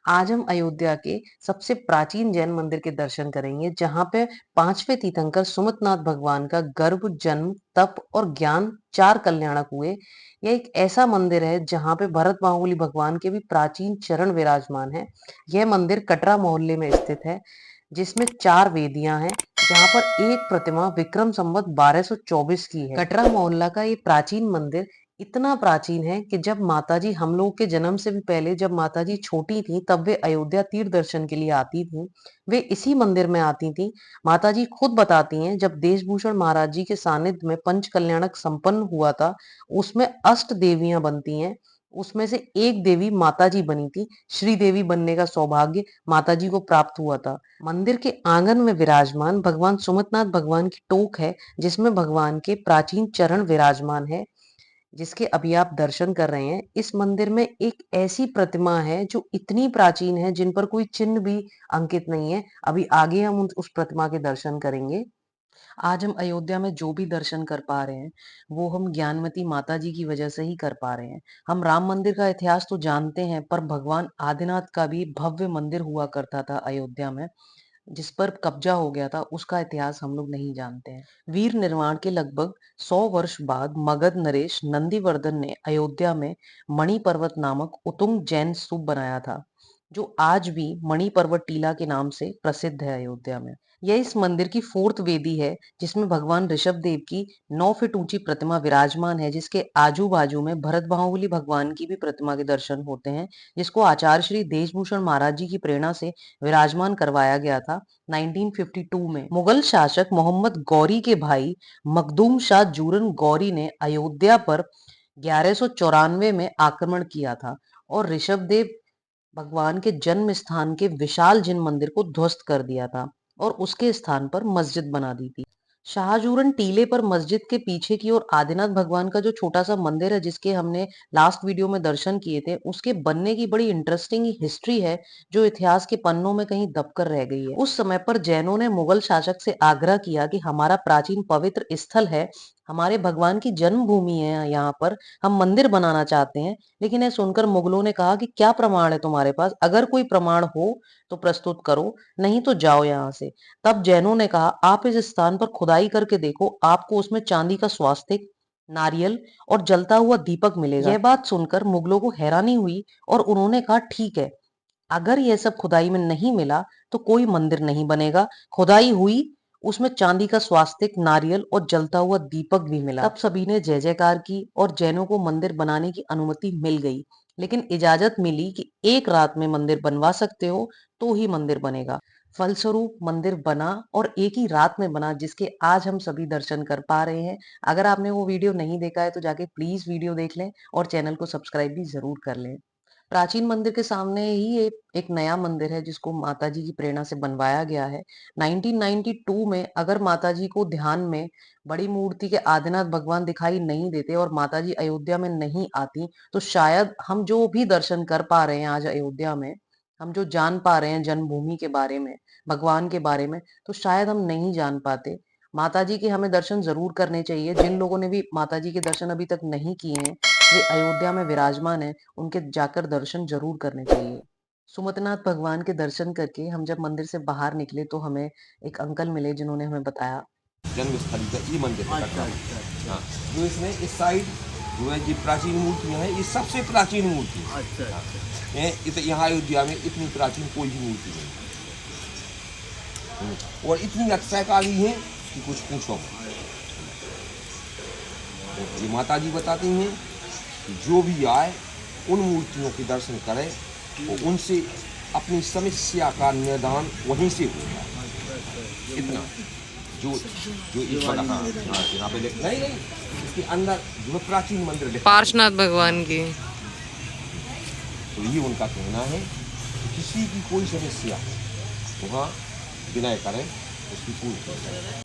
आज हम अयोध्या के सबसे प्राचीन जैन मंदिर के दर्शन करेंगे, जहाँ पे पांचवें तीर्थंकर सुमितनाथ भगवान का गर्भ, जन्म, तप और ज्ञान चार कल्याणक हुए। यह एक ऐसा मंदिर है जहाँ पे भरत बाहुबली भगवान के भी प्राचीन चरण विराजमान है। यह मंदिर कटरा मोहल्ले में स्थित है, जिसमें चार वेदियां हैं, जहाँ पर एक प्रतिमा विक्रम संवत 1224 की है। कटरा मोहल्ला का ये प्राचीन मंदिर इतना प्राचीन है कि जब माताजी हम लोग के जन्म से भी पहले जब माताजी छोटी थी, तब वे अयोध्या तीर्थ दर्शन के लिए आती थी। वे इसी मंदिर में आती थी। माताजी खुद बताती हैं, जब देशभूषण महाराज जी के सानिध्य में पंच कल्याणक संपन्न हुआ था, उसमें अष्ट देवियां बनती हैं। उसमें से एक देवी माताजी बनी थी। श्री देवी बनने का सौभाग्य माताजी को प्राप्त हुआ था। मंदिर के आंगन में विराजमान भगवान सुमितनाथ भगवान की टोक है, जिसमें भगवान के प्राचीन चरण विराजमान है, जिसके अभी आप दर्शन कर रहे हैं। इस मंदिर में एक ऐसी प्रतिमा है जो इतनी प्राचीन है, जिन पर कोई चिन्ह भी अंकित नहीं है। अभी आगे हम उस प्रतिमा के दर्शन करेंगे। आज हम अयोध्या में जो भी दर्शन कर पा रहे हैं, वो हम ज्ञानवती माता जी की वजह से ही कर पा रहे हैं। हम राम मंदिर का इतिहास तो जानते हैं, पर भगवान आदिनाथ का भी भव्य मंदिर हुआ करता था अयोध्या में, जिस पर कब्जा हो गया था, उसका इतिहास हम लोग नहीं जानते हैं। वीर निर्माण के लगभग 100 वर्ष बाद मगध नरेश नंदीवर्धन ने अयोध्या में मणि पर्वत नामक उत्तुंग जैन स्तूप बनाया था, जो आज भी मणि पर्वत टीला के नाम से प्रसिद्ध है अयोध्या में। यह इस मंदिर की फोर्थ वेदी है, जिसमें भगवान ऋषभ देव की 9 फीट ऊंची प्रतिमा विराजमान है, जिसके आजू बाजू में भरत बाहुबली भगवान की भी प्रतिमा के दर्शन होते हैं, जिसको आचार्य श्री देशभूषण महाराज जी की प्रेरणा से विराजमान करवाया गया था 1952 में। मुगल शासक मोहम्मद गौरी के भाई मखदूम शाह जूरन गौरी ने अयोध्या पर 1194 में आक्रमण किया था और ऋषभ देव भगवान के जन्म स्थान के विशाल जिन मंदिर को ध्वस्त कर दिया था और उसके स्थान पर मस्जिद बना दी थी। शाहजूरन टीले पर मस्जिद के पीछे की ओर आदिनाथ भगवान का जो छोटा सा मंदिर है, जिसके हमने लास्ट वीडियो में दर्शन किए थे, उसके बनने की बड़ी इंटरेस्टिंग हिस्ट्री है, जो इतिहास के पन्नों में कहीं दबकर रह गई है। उस समय पर जैनों ने मुगल शासक से आग्रह किया कि हमारा प्राचीन पवित्र स्थल है, हमारे भगवान की जन्मभूमि है, यहाँ पर हम मंदिर बनाना चाहते हैं। लेकिन यह सुनकर मुगलों ने कहा कि क्या प्रमाण है तुम्हारे पास? अगर कोई प्रमाण हो तो प्रस्तुत करो, नहीं तो जाओ यहाँ से। तब जैनों ने कहा, आप इस स्थान पर खुदाई करके देखो, आपको उसमें चांदी का स्वास्तिक, नारियल और जलता हुआ दीपक मिलेगा। यह बात सुनकर मुगलों को हैरानी हुई और उन्होंने कहा, ठीक है, अगर यह सब खुदाई में नहीं मिला तो कोई मंदिर नहीं बनेगा। खुदाई हुई, उसमें चांदी का स्वास्तिक, नारियल और जलता हुआ दीपक भी मिला। तब सभी ने जय जयकार की और जैनों को मंदिर बनाने की अनुमति मिल गई। लेकिन इजाजत मिली कि एक रात में मंदिर बनवा सकते हो तो ही मंदिर बनेगा। फलस्वरूप मंदिर बना और एक ही रात में बना, जिसके आज हम सभी दर्शन कर पा रहे हैं। अगर आपने वो वीडियो नहीं देखा है तो जाके प्लीज वीडियो देख लें और चैनल को सब्सक्राइब भी जरूर कर लें। प्राचीन मंदिर के सामने ही एक नया मंदिर है, जिसको माताजी की प्रेरणा से बनवाया गया है 1992 में। अगर माताजी को ध्यान में बड़ी मूर्ति के आदिनाथ भगवान दिखाई नहीं देते और माताजी अयोध्या में नहीं आती, तो शायद हम जो भी दर्शन कर पा रहे हैं आज अयोध्या में, हम जो जान पा रहे हैं जन्मभूमि के बारे में, भगवान के बारे में, तो शायद हम नहीं जान पाते। माताजी के हमें दर्शन जरूर करने चाहिए। जिन लोगों ने भी माताजी के दर्शन अभी तक नहीं किए हैं, वे अयोध्या में विराजमान है, उनके जाकर दर्शन जरूर करने चाहिए। सुमतनाथ भगवान के दर्शन करके हम जब मंदिर से बाहर निकले, तो हमें एक अंकल मिले, जिन्होंने हमें बताया, जन्म स्थल का ये मंदिर है कटरा में। हाँ, जो इसमें इस साइड जो है ये प्राचीन मूर्तियाँ हैं, ये सबसे प्राचीन मूर्ति है। यहाँ अयोध्या में इतनी प्राचीन कोई भी मूर्ति नहीं और इतनी अक्षयकाली है कि कुछ पूछो मत। ये माता जी बताती हैं कि जो भी आए उन मूर्तियों के दर्शन करे और उनसे अपनी समस्या का निदान वहीं से होगा। इतना जो जो इस वाला हाँ यहाँ पे नहीं नहीं इसके अंदर जो प्राचीन मंदिर पार्श्वनाथ भगवान की, तो ये उनका कहना है कि किसी की कोई समस्या वहाँ विनय करें, उसकी पूरी